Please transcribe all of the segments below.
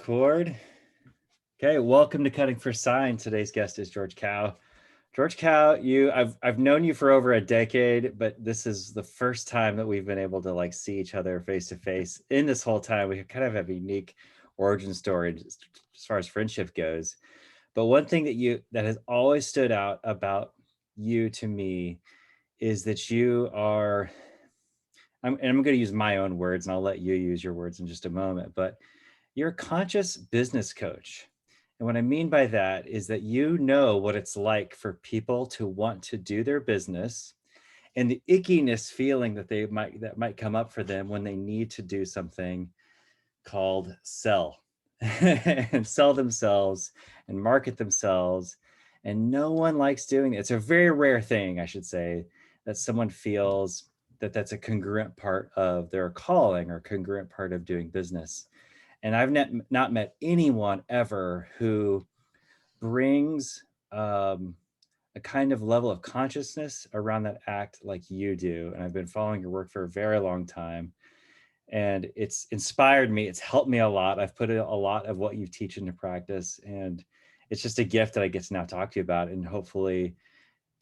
Record. Okay, welcome to Cutting for Sign. Today's guest is George Kao. George Kao, I've known you for over a decade, but this is the first time that we've been able to see each other face to face. In this whole time, we kind of have a unique origin story as far as friendship goes. But one thing that has always stood out about you to me is that you are, I'm going to use my own words, and I'll let you use your words in just a moment, but you're a conscious business coach. And what I mean by that is that you know what it's like for people to want to do their business and the ickiness feeling that might come up for them when they need to do something called sell and sell themselves and market themselves. And no one likes doing it. It's a very rare thing, I should say, that someone feels that that's a congruent part of their calling or congruent part of doing business. And I've not met anyone ever who brings a kind of level of consciousness around that act like you do. And I've been following your work for a very long time. And it's inspired me. It's helped me a lot. I've put a lot of what you teach into practice. And it's just a gift that I get to now talk to you about and hopefully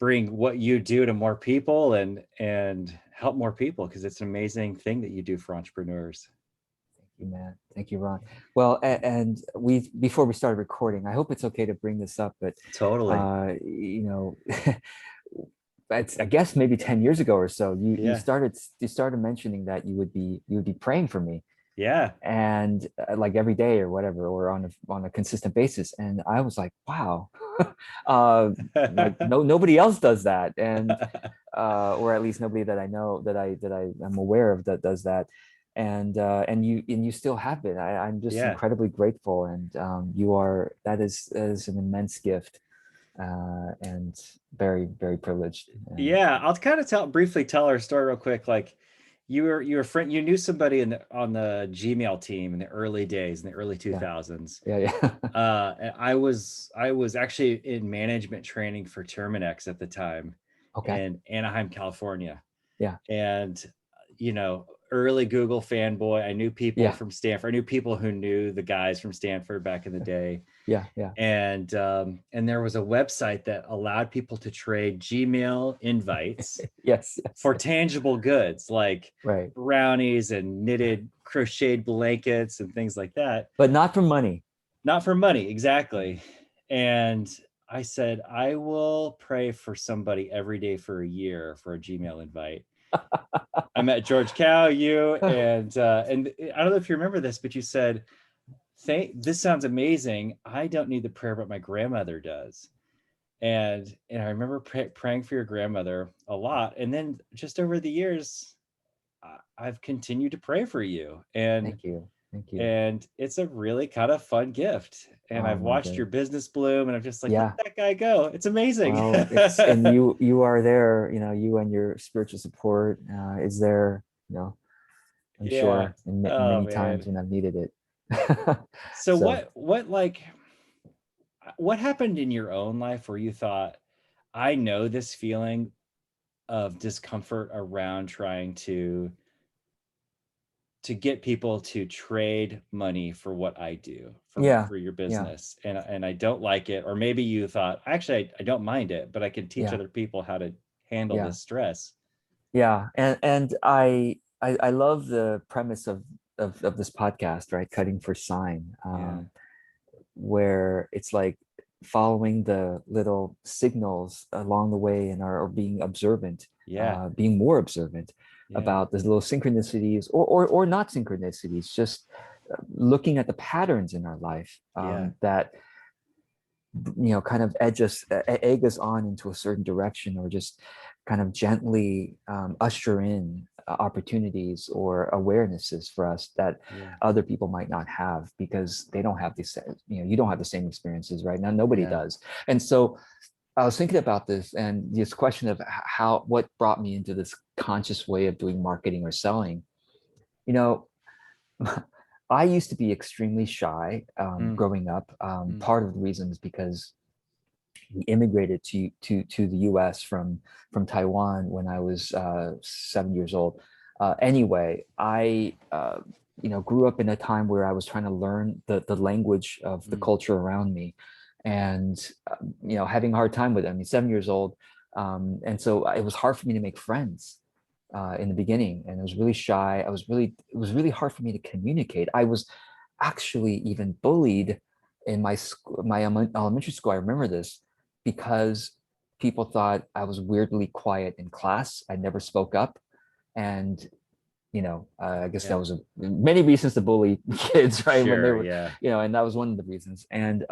bring what you do to more people and help more people, because it's an amazing thing that you do for entrepreneurs. You, man. Thank you, Ron. Well, and before we started recording, I hope it's okay to bring this up, but Totally. It's, I guess maybe 10 years ago or so, you Yeah. started mentioning that you would be praying for me. Yeah. And like every day or whatever, or on a consistent basis. And I was like, wow, like nobody else does that. And or at least nobody that I know that I'm aware of that does that. And you still have it. I'm just Yeah. incredibly grateful. And that is an immense gift, and very, very privileged. And, Yeah, I'll kind of briefly tell our story real quick. Like you were a friend, you knew somebody on the Gmail team in the early days, in the early 2000s. Yeah. And I was actually in management training for Terminex at the time Okay. in Anaheim, California. Yeah. And early Google fanboy. I knew people Yeah. from Stanford. I knew people who knew the guys from Stanford back in the day. Yeah. And there was a website that allowed people to trade Gmail invites Yes. for tangible goods like Right. brownies and knitted crocheted blankets and things like that. But not for money. Not for money, exactly. And I said, I will pray for somebody every day for a year for a Gmail invite. I met George Kao, you, and I don't know if you remember this, but you said, this sounds amazing. I don't need the prayer, but my grandmother does. And I remember praying for your grandmother a lot. And then just over the years, I've continued to pray for you. And Thank you. And it's a really kind of fun gift. And Oh I've my watched your God. business bloom, and I'm just like, look Yeah. at that guy go. It's amazing. Well, and you are there, you and your spiritual support is there, I'm Yeah. sure in Oh many times man. when I've needed it. So So what happened in your own life where you thought, I know this feeling of discomfort around trying to get people to trade money for what I do yeah, for your yeah, business, and I don't like it. Or maybe you thought, actually, I don't mind it, but I can teach yeah, other people how to handle yeah, this stress. yeah. And I love the premise of this podcast, right? Cutting for Sign, Yeah. where it's like following the little signals along the way and are being observant, Yeah. being more observant Yeah. about the little synchronicities or not synchronicities, just looking at the patterns in our life, Yeah. that kind of egg us on into a certain direction, or just kind of gently usher in opportunities or awarenesses for us that Yeah. other people might not have, because they don't have this, you don't have the same experiences right now. Nobody Yeah. does. And so I was thinking about this, and this question of what brought me into this conscious way of doing marketing or selling. you know I used to be extremely shy Mm, growing up. mm. Part of the reason is because we immigrated to the U.S. from Taiwan when I was 7 years old. Anyway, I grew up in a time where I was trying to learn the language of the culture around me, and having a hard time with it. I mean, 7 years old, and so it was hard for me to make friends in the beginning, and I was really shy. It was really hard for me to communicate. I was actually even bullied in my elementary school. I remember this because people thought I was weirdly quiet in class. I never spoke up, and I guess that Yeah. was many reasons to bully kids, right? When they Sure. were, Yeah. and that was one of the reasons. And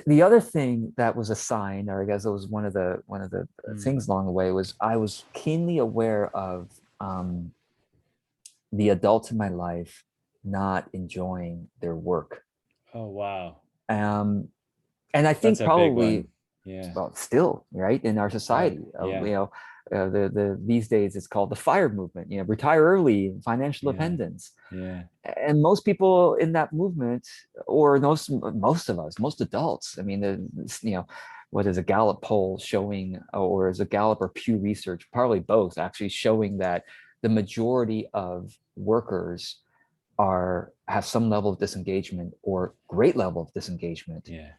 the other thing that was a sign, or I guess it was one of the things along the way, was I was keenly aware of the adults in my life not enjoying their work. Oh, wow. Um, and I That's think a big probably, one. Yeah. well, still, right, in our Right. society, Yeah. the these days it's called the FIRE movement, retire early, financial Yeah. independence. Yeah. And most people in that movement, or most of us, most adults, I mean, what is a Gallup poll showing, or is a Gallup or Pew Research, probably both, actually showing that the majority of workers have some level of disengagement or great level of disengagement Yeah.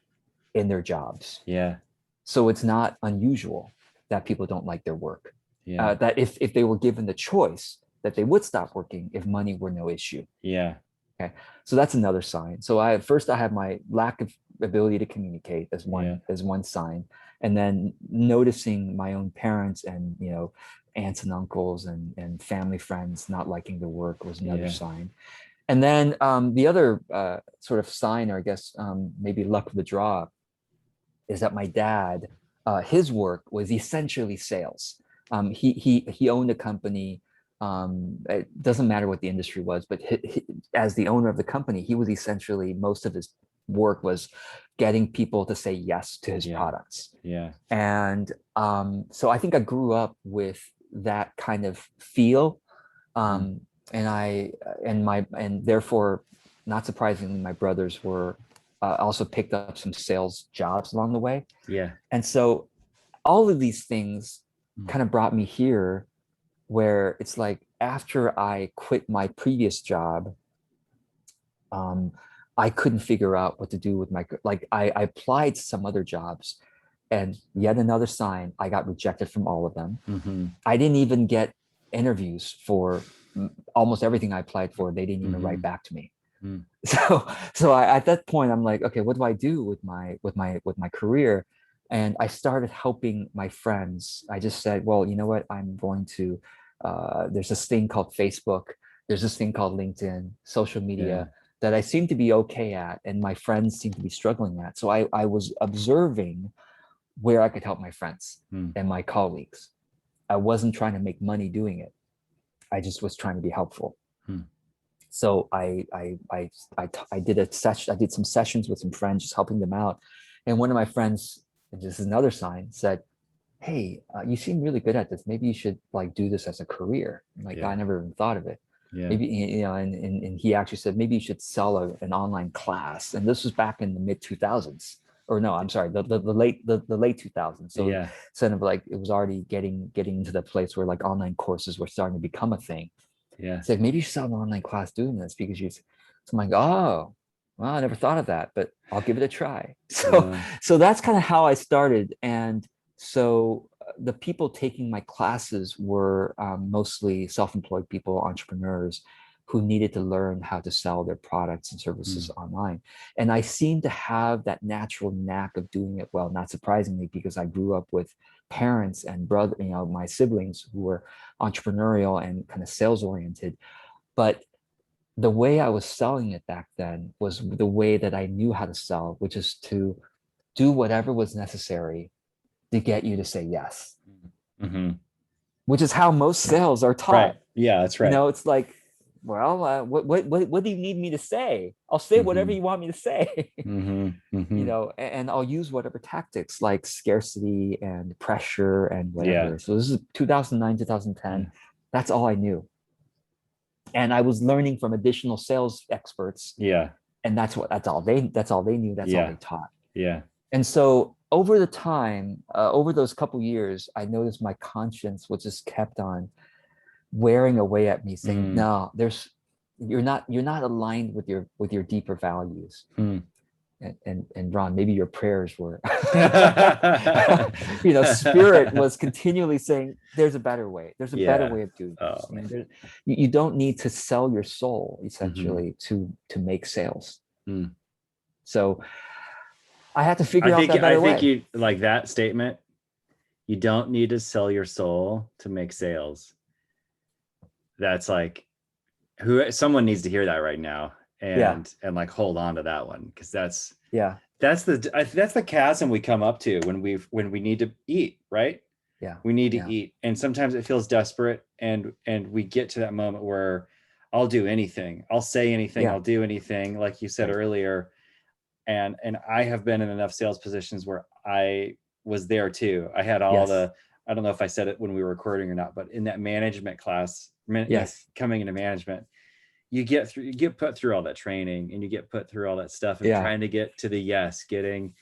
in their jobs. Yeah. So it's not unusual that people don't like their work. Yeah. That if they were given the choice, that they would stop working if money were no issue. Yeah. Okay, so that's another sign. So I have my lack of ability to communicate as Yeah. one sign, and then noticing my own parents and aunts and uncles and family friends not liking the work was another Yeah. sign. And then the other sort of sign, or I guess maybe luck of the draw, is that my dad, his work was essentially sales. He owned a company. It doesn't matter what the industry was, but as the owner of the company, he was essentially, most of his work was getting people to say yes to his Yeah. products. Yeah. And so I think I grew up with that kind of feel, and therefore, not surprisingly, my brothers were also picked up some sales jobs along the way. Yeah. And so all of these things kind of brought me here, where it's like after I quit my previous job, um, I couldn't figure out what to do with I applied to some other jobs, and yet another sign, I got rejected from all of them. Mm-hmm. I didn't even get interviews for almost everything I applied for. They didn't even write back to me. At that point, I'm like, okay, what do I do with my career? And I started helping my friends. I just said, well, you know what? I'm going to, there's this thing called Facebook. There's this thing called LinkedIn, social media, that I seem to be okay at, and my friends seem to be struggling at. So I was observing where I could help my friends and my colleagues. I wasn't trying to make money doing it. I just was trying to be helpful. So I did a session. I did some sessions with some friends, just helping them out. And one of my friends, and this is another sign, said, "Hey, you seem really good at this. Maybe you should do this as a career." I'm like, I never even thought of it. Yeah. Maybe, and he actually said, maybe you should sell an online class. And this was back in the mid 2000s, or no, I'm sorry, the late 2000s. So kind of it was already getting into the place where online courses were starting to become a thing. Yeah. It's like, maybe you should sell an online class doing this, because so I'm like, oh, well, I never thought of that, but I'll give it a try. So that's kind of how I started. And so the people taking my classes were mostly self-employed people, entrepreneurs, who needed to learn how to sell their products and services online. And I seem to have that natural knack of doing it well, not surprisingly, because I grew up with parents and my siblings who were entrepreneurial and kind of sales oriented. But the way I was selling it back then was the way that I knew how to sell, which is to do whatever was necessary to get you to say yes, which is how most sales are taught. Right. Yeah, that's right. It's like, well, what do you need me to say? I'll say whatever you want me to say. And I'll use whatever tactics, like scarcity and pressure and whatever. Yeah. So this is 2009, 2010. That's all I knew. And I was learning from additional sales experts. Yeah. And that's all they knew. That's all they taught. Yeah. And so over the time, over those couple years, I noticed my conscience was just kept on wearing away at me, saying, Mm. no, you're not aligned with your deeper values. Mm. And Ron, maybe your prayers were, spirit was continually saying, there's a better way. There's a better Yeah. way of doing Oh this. man. You don't need to sell your soul Mm-hmm. essentially to make sales. Mm. So I had to I figure out think that I better think way. you like that statement. You don't need to sell your soul to make sales. That's like who someone needs to hear that right now Yeah. and like hold on to that one because Yeah. that's the chasm we come up to when we need to eat, right? Yeah. We need to Yeah. eat, and sometimes it feels desperate, and we get to that moment where I'll do anything, I'll say anything, Yeah. I'll do anything, like you said Right. earlier. And I have been in enough sales positions where I was there too. I had all Yes. the, I don't know if I said it when we were recording or not, but in that management class, Yes. coming into management, you get put through all that training, and you get put through all that stuff of Yeah. trying to get to the yes, getting,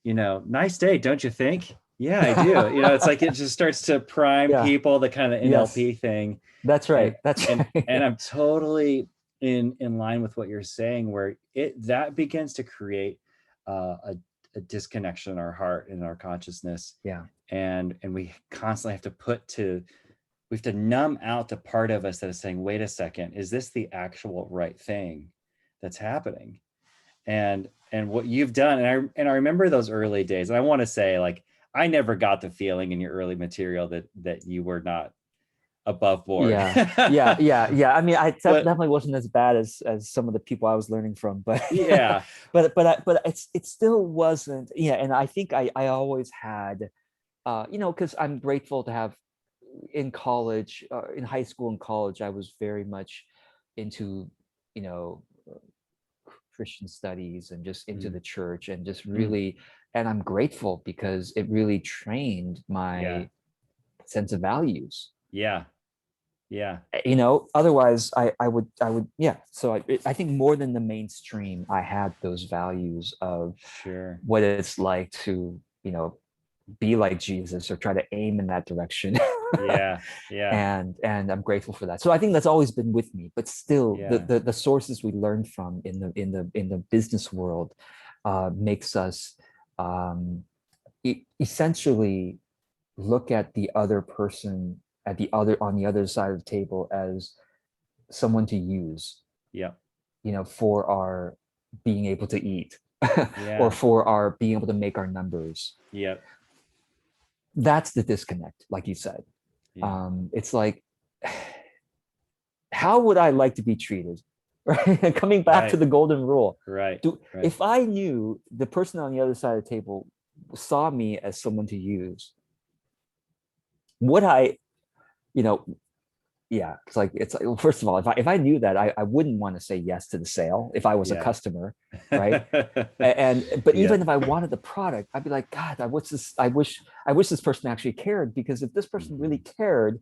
nice day, don't you think? Yeah, I do. It's like it just starts to prime Yeah. people, the kind of Yes. NLP thing. That's And right. That's and right. I'm totally in line with what you're saying, where it that begins to create a disconnection in our heart and our consciousness, Yeah. and we constantly have to we have to numb out the part of us that is saying, wait a second, is this the actual right thing that's happening? And what you've done, and I remember those early days, and I want to say, like, I never got the feeling in your early material that you were not above board. Yeah. Yeah. Yeah. Yeah. I mean, But definitely wasn't as bad as some of the people I was learning from, but yeah. but it still wasn't. Yeah. And I think I always had, because I'm grateful to have in college, in high school and college, I was very much into, you know, Christian studies and just into Mm, the church and just mm, really, and I'm grateful because it really trained yeah. my sense of values. Yeah. Yeah. Otherwise I would, yeah. So I think more than the mainstream, I had those values of Sure. what it's like to, be like Jesus or try to aim in that direction. Yeah. Yeah. And I'm grateful for that. So I think that's always been with me, but still Yeah. the sources we learn from in the business world makes us essentially look at the other person on the other side of the table as someone to use, Yeah. for our being able to eat or Yeah. for our being able to make our numbers. Yeah. That's the disconnect, like you said. Yeah. It's like, how would I like to be treated? Right. Coming back to Right. the golden rule. Right. Right. If I knew the person on the other side of the table saw me as someone to use, would I, you know, yeah, it's like, well, first of all, if I knew that, I wouldn't want to say yes to the sale if I was a Yeah. customer, right? But Yeah. even if I wanted the product, I'd be like, God, I wish this person actually cared, because if this person really Mhm. cared,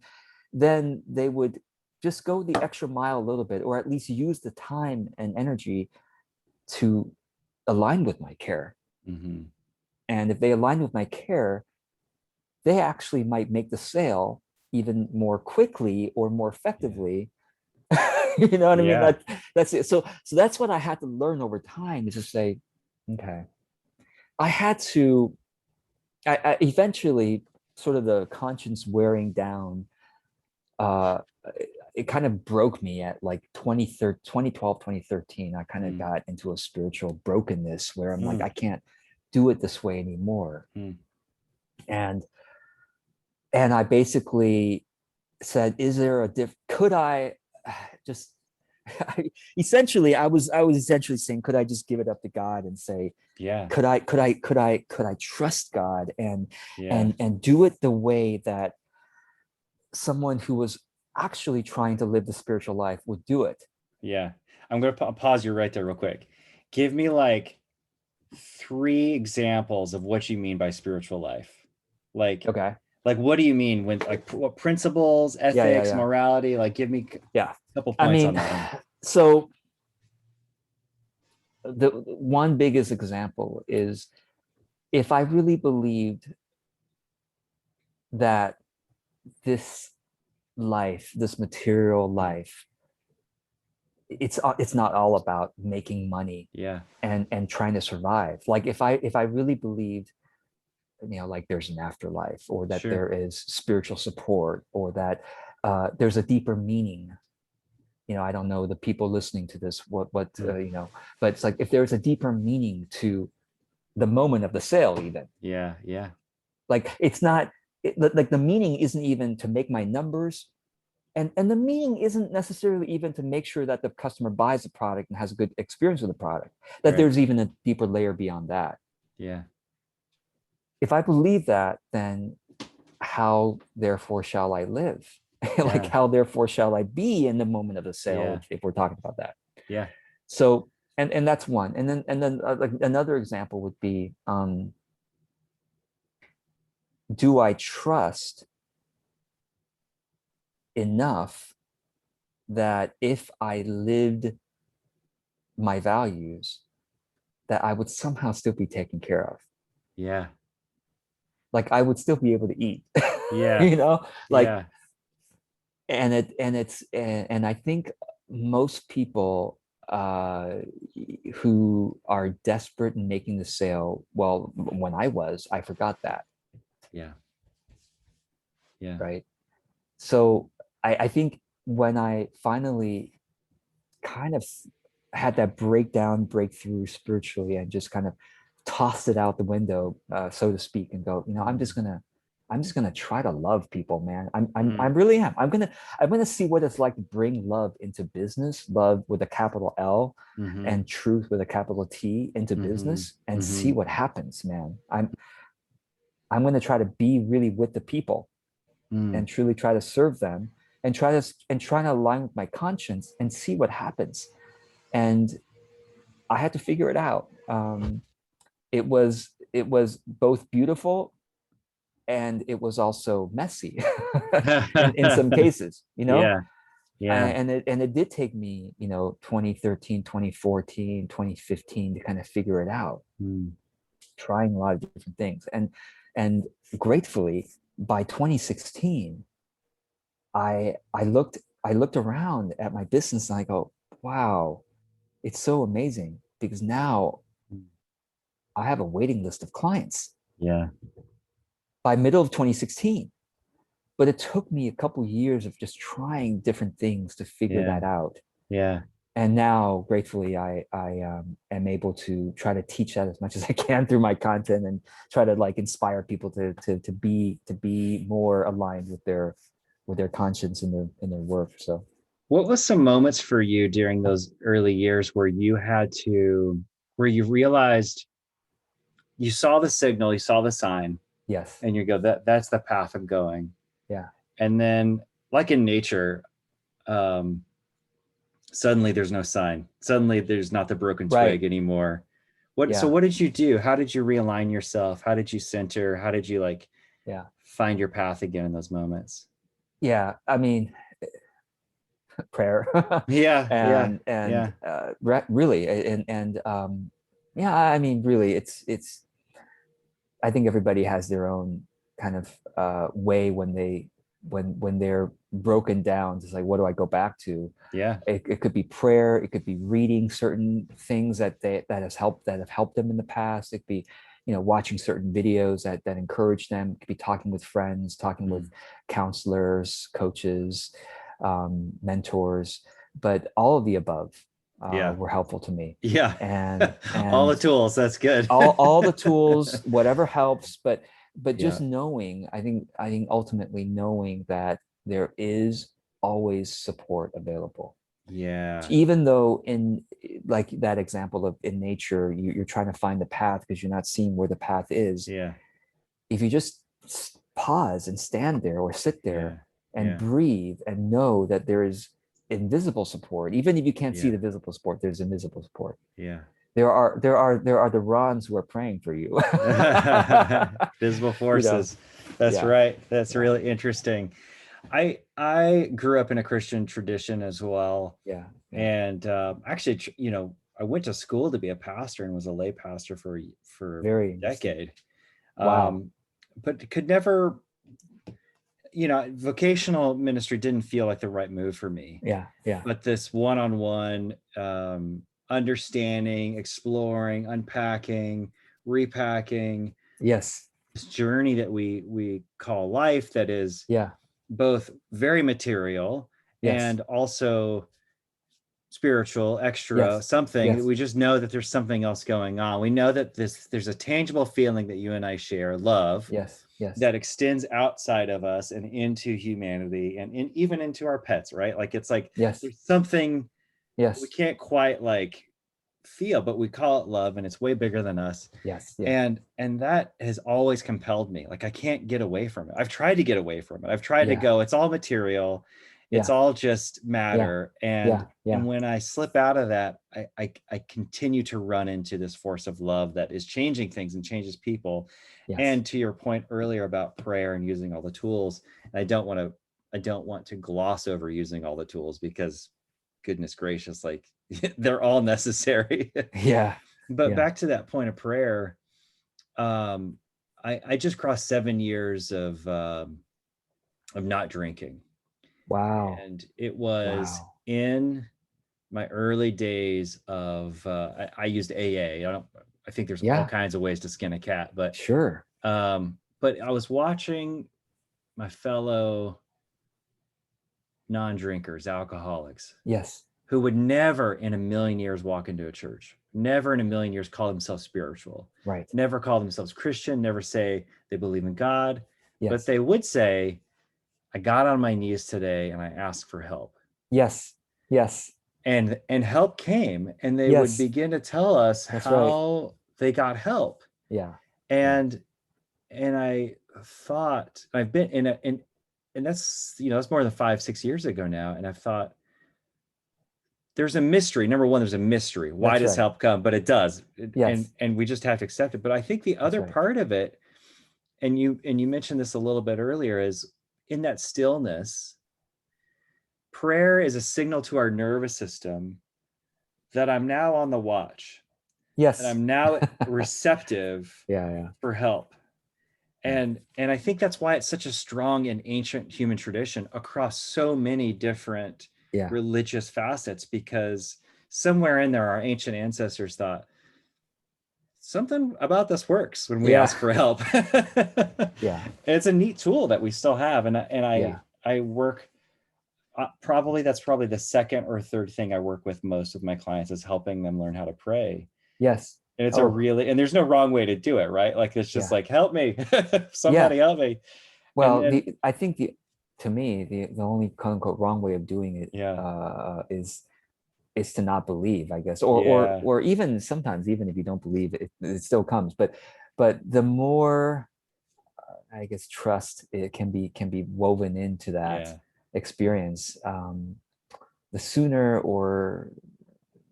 then they would just go the extra mile a little bit, or at least use the time and energy to align with my care. Mhm. And if they align with my care, they actually might make the sale even more quickly or more Yeah. effectively. You know what I mean? Yeah. That's it. So that's what I had to learn over time, is to say, okay, I had to, I eventually, sort of the conscience wearing down, uh, it kind of broke me at like 2012, 2013. I kind of Mm. got into a spiritual brokenness where I'm like, Mm. I can't do it this way anymore. Mm. And and I basically said, is there a could I just essentially I was essentially saying, could I just give it up to God and say, Yeah. could I trust God and Yeah. and do it the way that someone who was actually trying to live the spiritual life would do it? Yeah. I'm going to pause you right there real quick. Give me like 3 examples of what you mean by spiritual life. Like, Okay. like what do you mean when, like, what principles, Yeah, yeah, ethics, yeah. morality? Like, give me a Yeah. couple I points on mean, that one. so the one biggest example is, if I really believed that this life, this material life, it's not all about making money Yeah. and trying to survive. Like if I really believed, like there's an afterlife, or that Sure. there is spiritual support, or that there's a deeper meaning. I don't know the people listening to this, but it's like if there's a deeper meaning to the moment of the sale, even Yeah. Yeah. like it's not like the meaning isn't even to make my numbers, and the meaning isn't necessarily even to make sure that the customer buys the product and has a good experience with the product, that Right. there's even a deeper layer beyond that. Yeah. If I believe that, then how therefore shall I live? Like Yeah. how therefore shall I be in the moment of the sale, Yeah. if we're talking about that. Yeah. So and that's one. And then like another example would be, do I trust enough that if I lived my values, that I would somehow still be taken care of? Yeah. Like I would still be able to eat, Yeah. like, Yeah. and I think most people who are desperate in making the sale, well, when I forgot that, Yeah. Yeah. right? So I think when I finally kind of had that breakthrough spiritually, and just kind of tossed it out the window, so to speak, and go, I'm just gonna try to love people, man. I Mm. really am. I'm gonna see what it's like to bring love into business, love with a capital L, Mm-hmm. and truth with a capital T into Mm-hmm. business, and see Mm-hmm. what happens, man. I'm gonna try to be really with the people, Mm. and truly try to serve them, and try to align with my conscience, and see what happens. And I had to figure it out. It was both beautiful, and it was also messy in some cases, Yeah. Yeah. and it did take me, 2013, 2014, 2015 to kind of figure it out, Mm. trying a lot of different things. And gratefully, by 2016, I looked around at my business, and I go, wow, it's so amazing, because now Mm. I have a waiting list of clients Yeah. by middle of 2016. But it took me a couple years of just trying different things to figure Yeah. that out. Yeah. And now, gratefully, I am able to try to teach that as much as I can through my content, and try to like inspire people to be more aligned with their conscience in their work. So What was some moments for you during those early years where where you realized you saw the signal, you saw the sign, yes, and you go, that's the path I'm going. yeah, And then, like in nature, um, suddenly there's no sign. Suddenly there's not the broken right, twig anymore. So yeah, what did you do? How did you realign yourself? How did you center? How did you like yeah, find your path again in those moments? yeah. I mean, prayer, Yeah, yeah, and yeah, really, and yeah. I mean, really, it's. I think everybody has their own kind of way when they're broken down. It's like, what do I go back to? yeah. It could be prayer. It could be reading certain things that have helped them in the past. It could be, watching certain videos that encourage them. It could be talking with friends, talking with Mm. counselors, coaches, mentors. But all of the above Yeah, were helpful to me. yeah. and All the and tools. That's good. all the tools, whatever helps. But Yeah, just knowing, I think ultimately knowing that there is always support available, yeah, even though in like that example of in nature, you're trying to find the path because you're not seeing where the path is. yeah, If you just pause and stand there, or sit yeah, there and yeah, breathe, and know that there is invisible support, even if you can't see yeah, the visible support, there's invisible support. yeah. There are the Rons who are praying for you. Visible you know, forces. That's yeah, right. That's yeah, really interesting. I grew up in a Christian tradition as well, yeah, yeah. and actually, I went to school to be a pastor and was a lay pastor for Very a interesting. decade, Wow. but could never vocational ministry didn't feel like the right move for me. Yeah. Yeah. But this one-on-one understanding, exploring, unpacking, repacking, Yes. this journey that we call life, that is Yeah. both very material Yes. and also spiritual, extra, Yes. something. Yes. We just know that there's something else going on. We know that there's a tangible feeling that you and I share, love, Yes. Yes. that extends outside of us and into humanity and even into our pets, right? Like it's like Yes. there's something we Yes. can't quite like feel, but we call it love, and it's way bigger than us. Yes. Yeah. And that has always compelled me. Like I can't get away from it. I've tried to get away from it. I've tried to Yeah. go, it's all material, it's Yeah. all just Yeah. matter. And Yeah. Yeah. when I slip out of that, I continue to run into this force of love that is changing things and changes people. Yes. And to your point earlier about prayer and using all the tools, I don't want to gloss over using all the tools, because goodness gracious, like they're all necessary. Yeah. But Yeah. back to that point of prayer, I just crossed 7 years of not drinking, Wow. and it was Wow. in my early days of I used AA. I think there's all Yeah. kinds of ways to skin a cat, Sure. but I was watching my fellow non-drinkers, alcoholics, Yes. who would never in a million years walk into a church, never in a million years call themselves spiritual, Right. never call themselves Christian, never say they believe in God, but Yes. they would say, I got on my knees today and I asked for help. Yes. Yes. And help came, and they would Yes. begin to tell us That's right. how they got help. Yeah. Yeah. And I thought, I've been and that's, that's more than 5-6 years ago now. And I've thought, there's a mystery. Number one, there's a mystery. Why That's does right. help come? But it does. And Yes. we just have to accept it. But I think the That's other right. part of it, and you mentioned this a little bit earlier, is in that stillness, prayer is a signal to our nervous system that I'm now on the watch, and Yes. I'm now receptive Yeah. Yeah. for help. Yeah. And I think that's why it's such a strong and ancient human tradition across so many different Yeah. religious facets, because somewhere in there, our ancient ancestors thought something about this works when we Yeah. ask for help. Yeah. It's a neat tool that we still have. And Yeah. I work, that's probably the second or third thing I work with most of my clients, is helping them learn how to pray. Yes. And it's Oh, and there's no wrong way to do it, right? Like, it's just yeah. like, help me, Yeah. somebody help me. And Well, then, I think to me, the only quote unquote wrong way of doing it yeah, is to not believe, I guess, yeah, or even sometimes, even if you don't believe it, it still comes. But the more, I guess, trust it can be woven into that yeah, experience, the sooner, or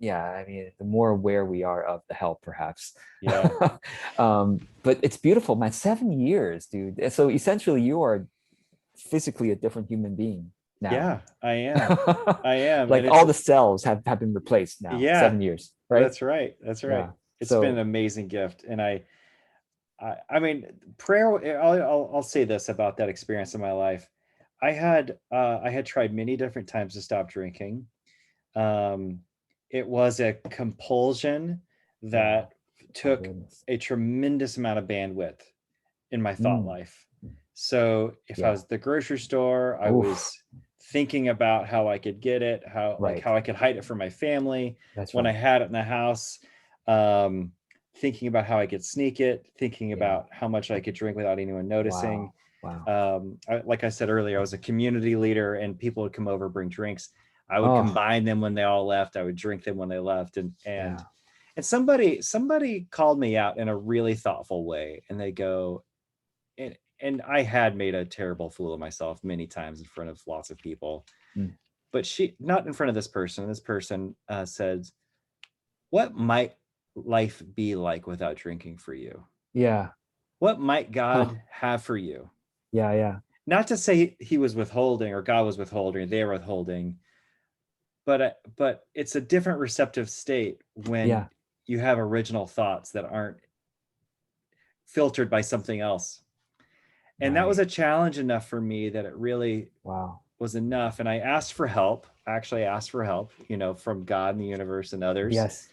yeah, I mean, the more aware we are of the help, perhaps. yeah, But it's beautiful, man. 7 years, dude. So essentially, you are physically a different human being now. yeah, I am. And Like all the cells have been replaced now. yeah, 7 years, right? that's right. That's right. Yeah. It's been an So amazing gift. And I mean, prayer, I'll say this about that experience in my life. I had tried many different times to stop drinking. Um, it was a compulsion yeah. that My took goodness. a tremendous amount of bandwidth in my thought Mm, life. So if I yeah. was at the grocery store, I Oof. was thinking about how I could get it, Right. how I could hide it from my family. That's When I right. had it in the house, um, thinking about how I could sneak it, thinking Yeah. about how much I could drink without anyone noticing. Wow. Wow. Like I said earlier, I was a community leader, and people would come over, bring drinks. I would Oh, combine them when they all left. I would drink them when they left. yeah. And somebody called me out in a really thoughtful way, and they go, and I had made a terrible fool of myself many times in front of lots of people, Mm. but not in front of this person. This person said, what might life be like without drinking for you? Yeah. What might Huh. God have for you? Yeah. Yeah. Not to say he was withholding, or God was withholding, or they were withholding, but it's a different receptive state when Yeah. you have original thoughts that aren't filtered by something else. And that was Right. a challenge enough for me that it really Wow. was enough. And I asked for help. I actually asked for help, from God and the universe and others, Yes.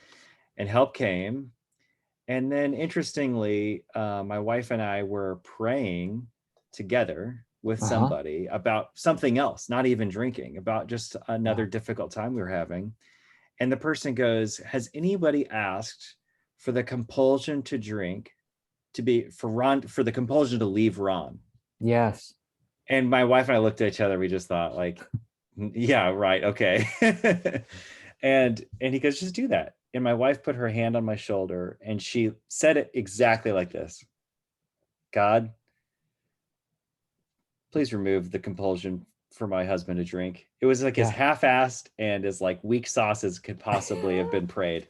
and help came. And then interestingly, my wife and I were praying together with Uh-huh. somebody about something else, not even drinking, about just another Wow. difficult time we were having. And the person goes, has anybody asked for the compulsion to drink to be for Ron, for the compulsion to leave Ron? Yes. And my wife and I looked at each other. We just thought, like, yeah, right, okay. And he goes, just do that. And my wife put her hand on my shoulder and she said it exactly like this: God, please remove the compulsion for my husband to drink. It was like as Yeah. half-assed and as like weak sauce as could possibly have been prayed.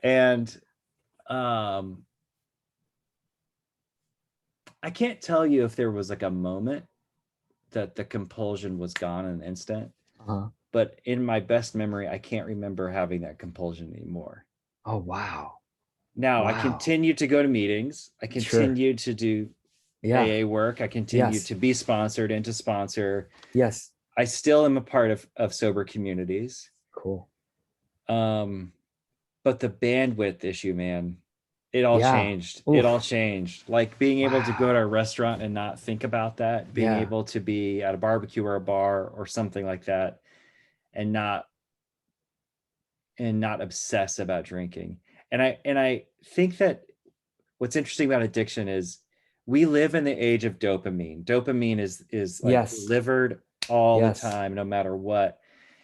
And um I can't tell you if there was like a moment that the compulsion was gone in an instant, Uh-huh. but in my best memory, I can't remember having that compulsion anymore. Oh, wow. Now, I Wow. continue to go to meetings. I Sure. continue to do Yeah. AA work. I continue Yes. to be sponsored and to sponsor. Yes. I still am a part of sober communities. Cool. Um, but the bandwidth issue, man, it all Yeah. changed. It all Oof. changed. Like being able to go to a Wow. restaurant and not think about that, being Yeah. able to be at a barbecue or a bar or something like that and not obsess about drinking. And I think that what's interesting about addiction is we live in the age of dopamine. Dopamine is like Yes. delivered all the Yes. time, no matter what.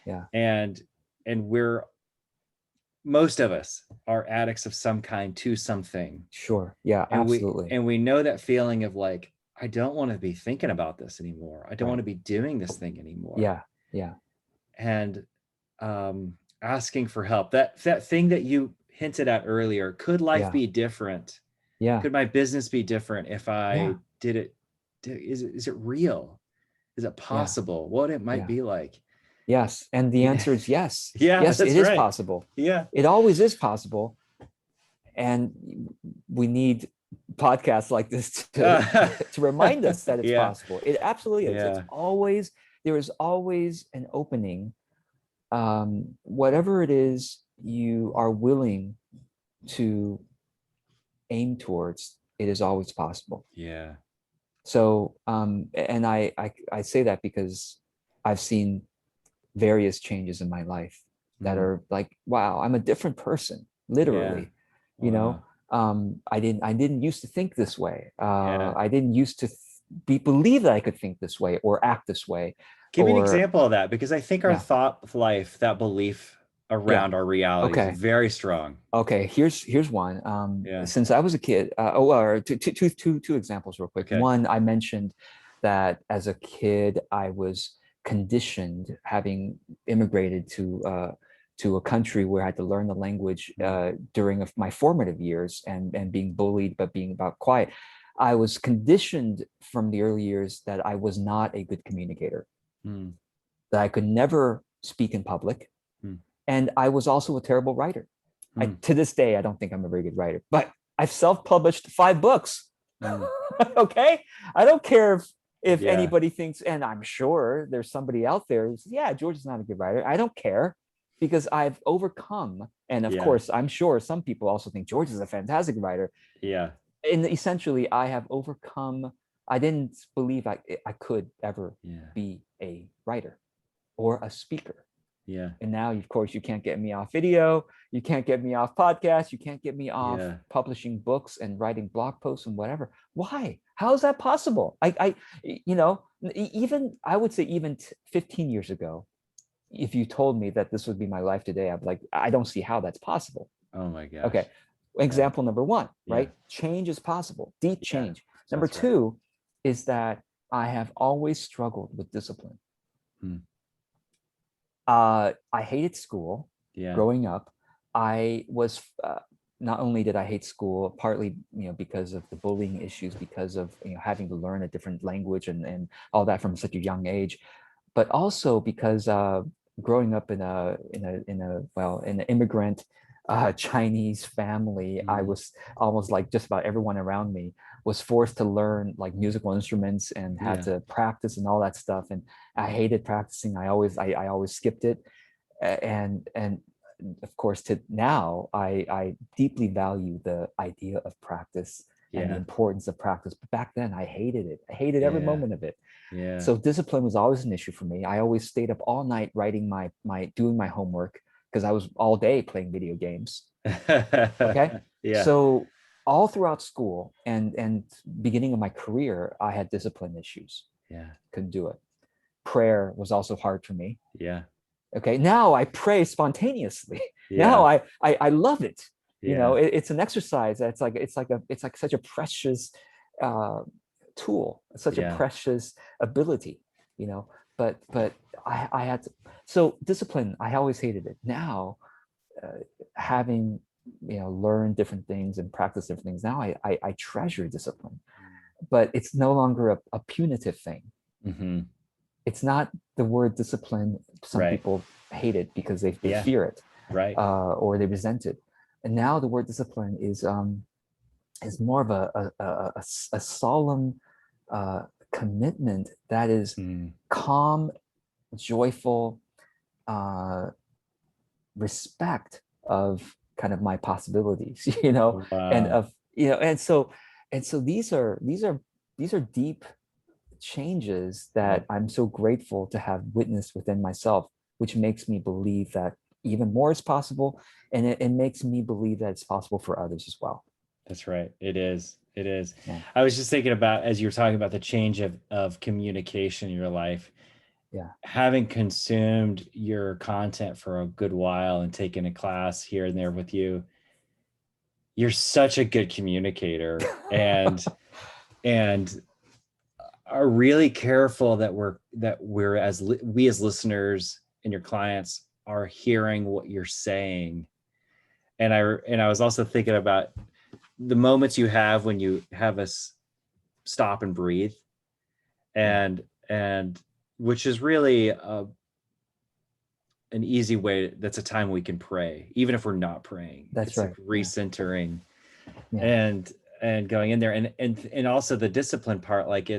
Yeah. And we're most of us are addicts of some kind to something. Sure. Yeah, And we absolutely. and we know that feeling of like, I don't want to be thinking about this anymore. I don't want Right. to be doing this thing anymore. Yeah. Yeah. And asking for help. That thing that you hinted at earlier, could life Yeah. be different? Yeah. Could my business be different if Yeah. I did it? Is it real? Is it Yeah. possible? What it might Yeah. be like? Yes. And the answer is yes. Yeah, Yes, it that's is right. possible. Yeah. It always is possible. And we need podcasts like this to remind us that it's Yeah. possible. It absolutely is. Yeah. There is always an opening. Whatever it is you are willing to aim towards, it is always possible. Yeah. So, and I say that because I've seen various changes in my life that Mm. are like, wow, I'm a different person, Yeah. literally. You know, Wow. I didn't used to think this way. Yeah. I didn't used to believe that I could think this way or act this way, Give me an or example of that, because I think our yeah, thought life, that belief yeah. around our reality is Okay. very strong. Okay, here's one. Yeah. Since I was a kid, or two examples real quick. Okay. One, I mentioned that as a kid, I was conditioned, having immigrated to a country where I had to learn the language Mm. during my formative years, and being bullied, but being about quiet. I was conditioned from the early years that I was not a good communicator, Mm. that I could never speak in public, Mm. and I was also a terrible writer. Mm. To this day, I don't think I'm a very good writer, but I've self-published 5 books. Mm. Okay, I don't care if Yeah. anybody thinks, and I'm sure there's somebody out there who says, yeah, George is not a good writer. I don't care, because I've overcome, and of Yeah. course, I'm sure some people also think George is a fantastic writer. Yeah. And essentially, I have overcome. I didn't believe I could ever Yeah. be a writer or a speaker. Yeah. And now, of course, you can't get me off video. You can't get me off podcasts. You can't get me off Yeah. publishing books and writing blog posts and whatever. Why? How is that possible? Even I would say even 15 years ago, if you told me that this would be my life today, I'd be like, I don't see how that's possible. Oh my gosh. Okay. Yeah. Example number one, Yeah. right? Change is possible. Deep Yeah. change. Number That's right. two is that I have always struggled with discipline. Hmm. I hated school Yeah. growing up. I was not only did I hate school, partly because of the bullying issues, because of having to learn a different language and all that from such a young age, but also because growing up in an immigrant Chinese family, I Mm. was almost like just about everyone around me was forced to learn like musical instruments and had Yeah. to practice and all that stuff. And I hated practicing. I always skipped it. And of course, to now, I deeply value the idea of practice and the Yeah. importance of practice. But back then, I hated it. I hated every Yeah. moment of it. Yeah. So discipline was always an issue for me. I always stayed up all night writing my doing my homework because I was all day playing video games. Okay. Yeah. So all throughout school and beginning of my career, I had discipline issues. Yeah. Couldn't do it. Prayer was also hard for me. Yeah. Okay. Now I pray spontaneously. Now Yeah. I love it. You know, Yeah. it's an exercise that's like it's like such a precious uh, tool, such a Yeah. precious ability, you know. But I had to, so discipline, I always hated it. Now, having learned different things and practice different things, now I treasure discipline, but it's no longer a punitive thing. Mm-hmm. It's not the word discipline. Some Right. people hate it because they Yeah. fear it, Right. or they resent it. And now the word discipline is more of a solemn commitment that is Mm. calm, joyful, uh, respect of kind of my possibilities, and Wow. of and so these are deep changes Yeah. that I'm so grateful to have witnessed within myself, which makes me believe that even more is possible, and it makes me believe that it's possible for others as well. That's right. It is. It is. Yeah, I was just thinking about, as you were talking about the change of communication in your life, yeah. having consumed your content for a good while and taken a class here and there with you, you're such a good communicator, and are really careful that we're we as listeners and your clients are hearing what you're saying. And I was also thinking about the moments you have when you have us stop and breathe, Yeah, and which is really an easy way. That's a time we can pray even if we're not praying. that's It's like right. Yeah, recentering yeah. and going in there, and also the discipline part. Like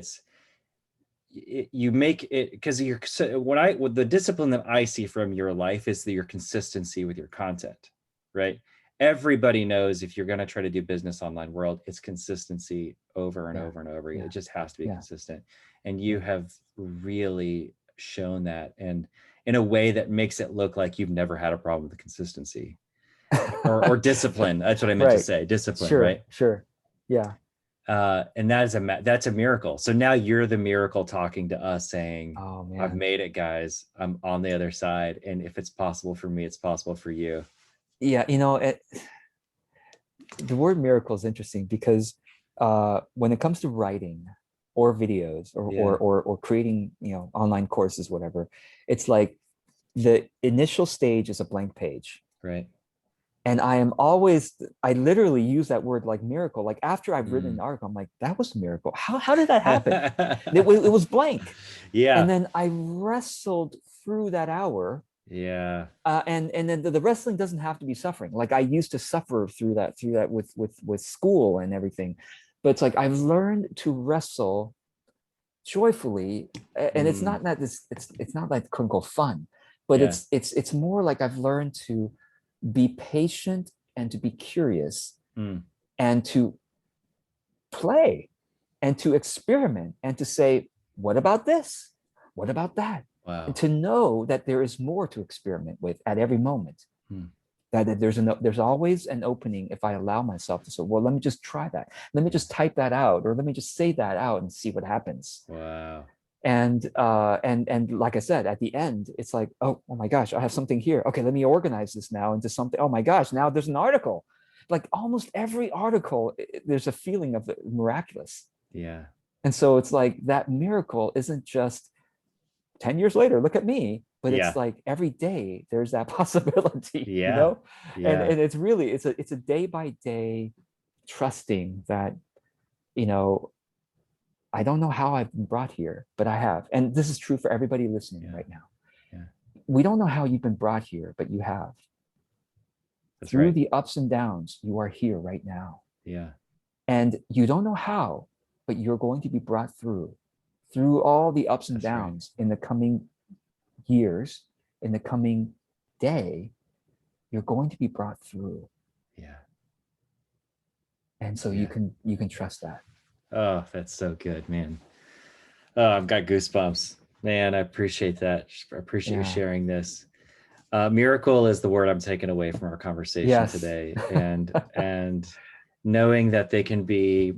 you make it because you're what the discipline that I see from your life is your consistency with your content, right? Everybody knows if you're going to try to do business online world, it's consistency over and Yeah, over and over. yeah, It just has to be yeah, consistent. And you yeah. have really shown that, and in a way that makes it look like you've never had a problem with the consistency or discipline. That's what I meant to Right. say. Discipline, Sure, right? sure. Yeah. And that's a miracle. So now you're the miracle talking to us saying, Oh I've man. made it, guys. I'm on the other side. And if it's possible for me, it's possible for you. Yeah, the word miracle is interesting because when it comes to writing or videos Yeah. or creating, online courses, whatever, it's like the initial stage is a blank page. Right. And I literally use that word like miracle. Like after I've written an article, I'm like, that was a miracle. How did that happen? It was blank. And Yeah. then I wrestled through that hour. Yeah. And then the wrestling doesn't have to be suffering. Like I used to suffer through that with school and everything, but it's like I've learned to wrestle joyfully, and it's Mm. not that it's not like quote unquote fun, but Yeah. it's more like I've learned to be patient and to be curious Mm. and to play and to experiment and to say, what about this? What about that? And Wow. to know that there is more to experiment with at every moment. Mm. That there's always an opening if I allow myself to say, well, let me just try that. Let me Yeah. just type that out, or let me just say that out and see what happens. Wow. And like I said, at the end, it's like, oh my gosh, I have something here. Okay, let me organize this now into something. Oh my gosh, now there's an article. Like almost every article, there's a feeling of the miraculous. Yeah. And so it's like that miracle isn't just 10 years later, look at me, but it's Yeah. like every day there's that possibility, Yeah. and Yeah. and it's really it's a day by day trusting that, you know I don't know how I've been brought here, but I have. And this is true for everybody listening Yeah. right now. Yeah. We don't know how you've been brought here, but you have. That's Through right. the ups and downs, you are here right now. Yeah. And you don't know how, but you're going to be brought through all the ups and That's right. downs in the coming years, in the coming day, you're going to be brought through. Yeah. And so Yeah. you can trust that. Oh, that's so good, man. Oh, I've got goosebumps. Man, I appreciate that. I appreciate you Yeah. sharing this. Miracle is the word I'm taking away from our conversation Yes. today. And knowing that they can be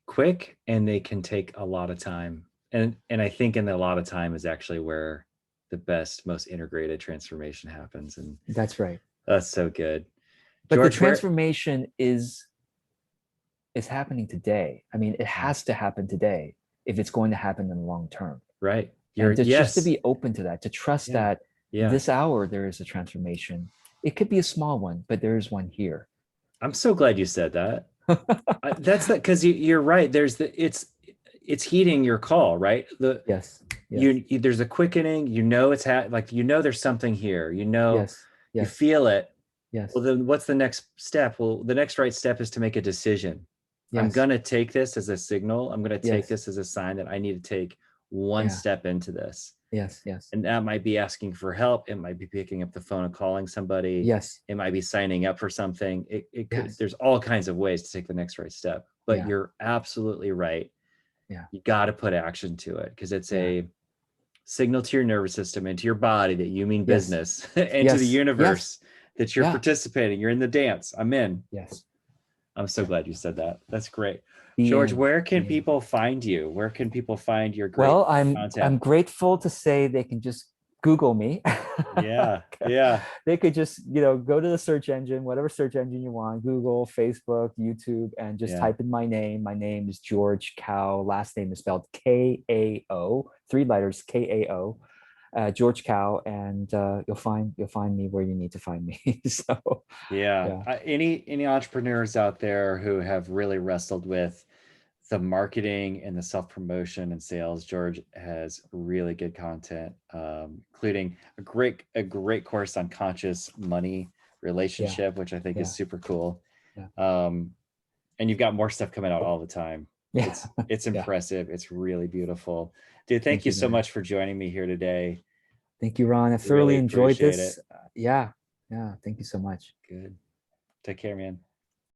quick and they can take a lot of time. And I think in a lot of time is actually where the best, most integrated transformation happens. And That's right. that's so good. But the George, where transformation is happening today. I mean, it yeah, has to happen today if it's going to happen in the long term. right. You're And to just to yes. be open to that, to trust Yeah. that Yeah. this hour there is a transformation. It could be a small one, but there is one here. I'm so glad you said that. That's that because you're right. There's it's heeding your call, right? Yes. Yes. There's a quickening. It's like there's something here. Yes. You Yes. feel it. Yes. Well, then what's the next step? Well, the next right step is to make a decision. I'm Yes. gonna take this as a signal. I'm gonna take Yes. this as a sign that I need to take one Yeah. step into this. Yes. Yes. And that might be asking for help. It might be picking up the phone and calling somebody. Yes. It might be signing up for something. It could, Yes. there's all kinds of ways to take the next right step. But Yeah. you're absolutely right. Yeah. You got to put action to it because it's Yeah. a signal to your nervous system and to your body that you mean Yes. business and to the Yes. Yes. universe that you're Yeah. participating. You're in the dance. I'm in. Yes. I'm so Yeah. glad you said that. That's great. Be George, in. where can Be in. people find you? Where can people find your great Well, I'm content? grateful to say they can just Google me. Yeah. Yeah. They could just, go to the search engine, whatever search engine you want, Google, Facebook, YouTube, and just Yeah. type in my name. My name is George Kao. Last name is spelled Kao, 3 letters Kao. George Kao, and you'll find me where you need to find me. So Yeah. yeah, Any entrepreneurs out there who have really wrestled with the marketing and the self promotion and sales, George has really good content, including a great course on conscious money yeah, relationship, which I think is yeah, super cool. yeah, Um, and you've got more stuff coming out all the time. yeah, It's yeah. impressive. It's really beautiful, dude. Thank Thank you you, so man. much for joining me here today. Thank you, Ron. I thoroughly Really enjoyed appreciate this. it. Yeah, yeah. Thank you so much. Good. Take care, man.